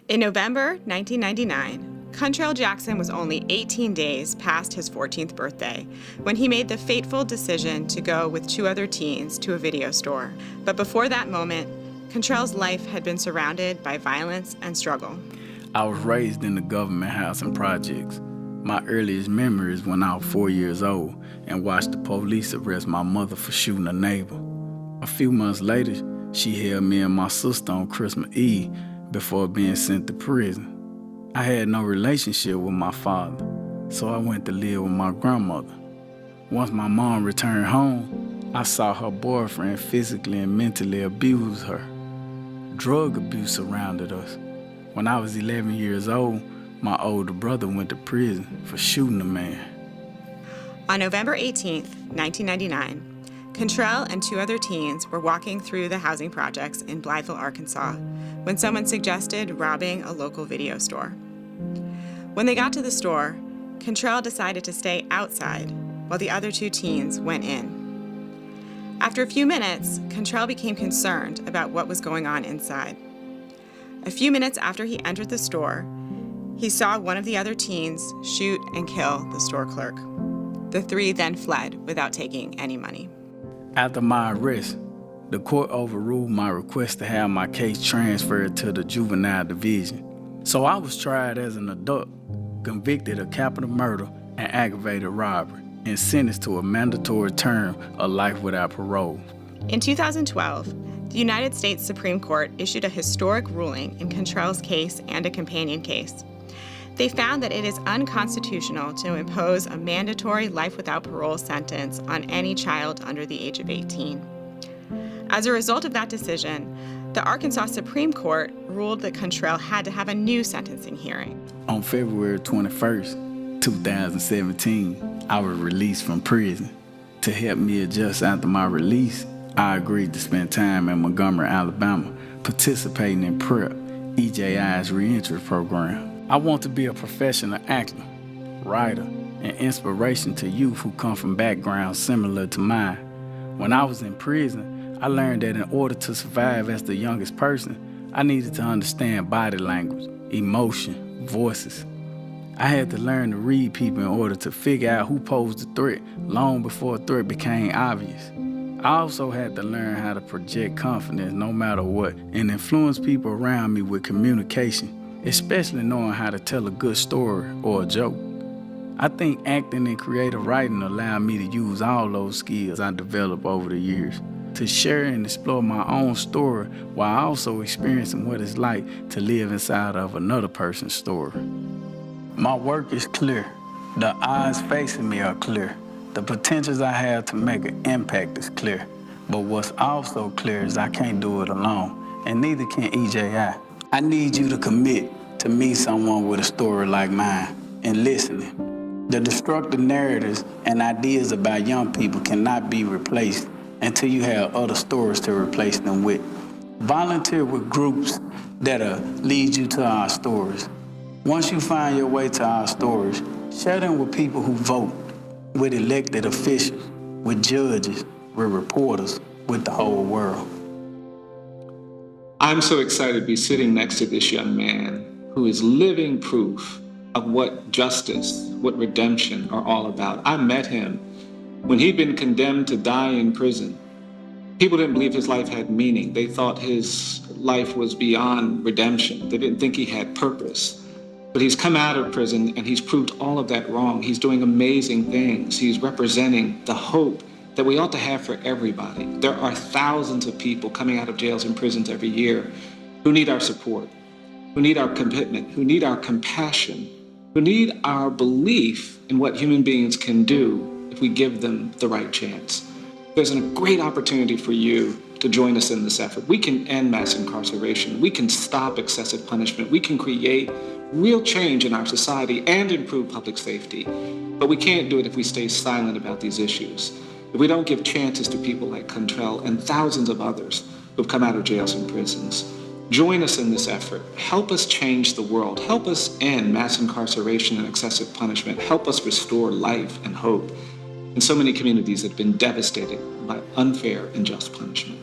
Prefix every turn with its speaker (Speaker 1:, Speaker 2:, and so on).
Speaker 1: In November 1999, Kuntrell Jackson was only 18 days past his 14th birthday when he made the fateful decision to go with 2 other teens to a video store. But before that moment, Kuntrell's life had been surrounded by violence and struggle.
Speaker 2: I was raised in the government housing projects. My earliest memory is when I was 4 years old and watched the police arrest my mother for shooting a neighbor. A few months later, she held me and my sister on Christmas Eve before being sent to prison. I had no relationship with my father, so I went to live with my grandmother. Once my mom returned home, I saw her boyfriend physically and mentally abuse her. Drug abuse surrounded us. When I was 11 years old, my older brother went to prison for shooting a man.
Speaker 1: On November 18th, 1999, Kuntrell and 2 other teens were walking through the housing projects in Blytheville, Arkansas, when someone suggested robbing a local video store. When they got to the store, Kuntrell decided to stay outside while the other 2 teens went in. After a few minutes, Kuntrell became concerned about what was going on inside. A few minutes after he entered the store, he saw one of the other teens shoot and kill the store clerk. The 3 then fled without taking any money.
Speaker 2: After my arrest, the court overruled my request to have my case transferred to the juvenile division. So I was tried as an adult, convicted of capital murder and aggravated robbery, and sentenced to a mandatory term of life without parole.
Speaker 1: In 2012, the United States Supreme Court issued a historic ruling in Kuntrell's case and a companion case. They found that it is unconstitutional to impose a mandatory life without parole sentence on any child under the age of 18. As a result of that decision, the Arkansas Supreme Court ruled that Kuntrell had to have a new sentencing hearing.
Speaker 2: On February 21st, 2017, I was released from prison. To help me adjust after my release, I agreed to spend time in Montgomery, Alabama, participating in PrEP, EJI's reentry program. I want to be a professional actor, writer, and inspiration to youth who come from backgrounds similar to mine. When I was in prison, I learned that in order to survive as the youngest person, I needed to understand body language, emotion, voices. I had to learn to read people in order to figure out who posed the threat long before a threat became obvious. I also had to learn how to project confidence no matter what and influence people around me with communication, especially knowing how to tell a good story or a joke. I think acting and creative writing allowed me to use all those skills I developed over the years to share and explore my own story while also experiencing what it's like to live inside of another person's story. My work is clear. The odds facing me are clear. The potentials I have to make an impact is clear. But what's also clear is I can't do it alone, and neither can EJI. I need you to commit to meet someone with a story like mine and listening. The destructive narratives and ideas about young people cannot be replaced until you have other stories to replace them with. Volunteer with groups that'll lead you to our stories. Once you find your way to our stories, share them with people who vote, with elected officials, with judges, with reporters, with the whole world.
Speaker 3: I'm so excited to be sitting next to this young man who is living proof of what justice, what redemption are all about. I met him when he'd been condemned to die in prison. People didn't believe his life had meaning. They thought his life was beyond redemption. They didn't think he had purpose. But he's come out of prison and he's proved all of that wrong. He's doing amazing things. He's representing the hope that we ought to have for everybody. There are thousands of people coming out of jails and prisons every year who need our support, who need our commitment, who need our compassion, who need our belief in what human beings can do if we give them the right chance. There's a great opportunity for you to join us in this effort. We can end mass incarceration. We can stop excessive punishment. We can create real change in our society and improve public safety. But we can't do it if we stay silent about these issues. If we don't give chances to people like Kuntrell and thousands of others who've come out of jails and prisons. Join us in this effort. Help us change the world. Help us end mass incarceration and excessive punishment. Help us restore life and hope in so many communities that have been devastated by unfair and unjust punishment.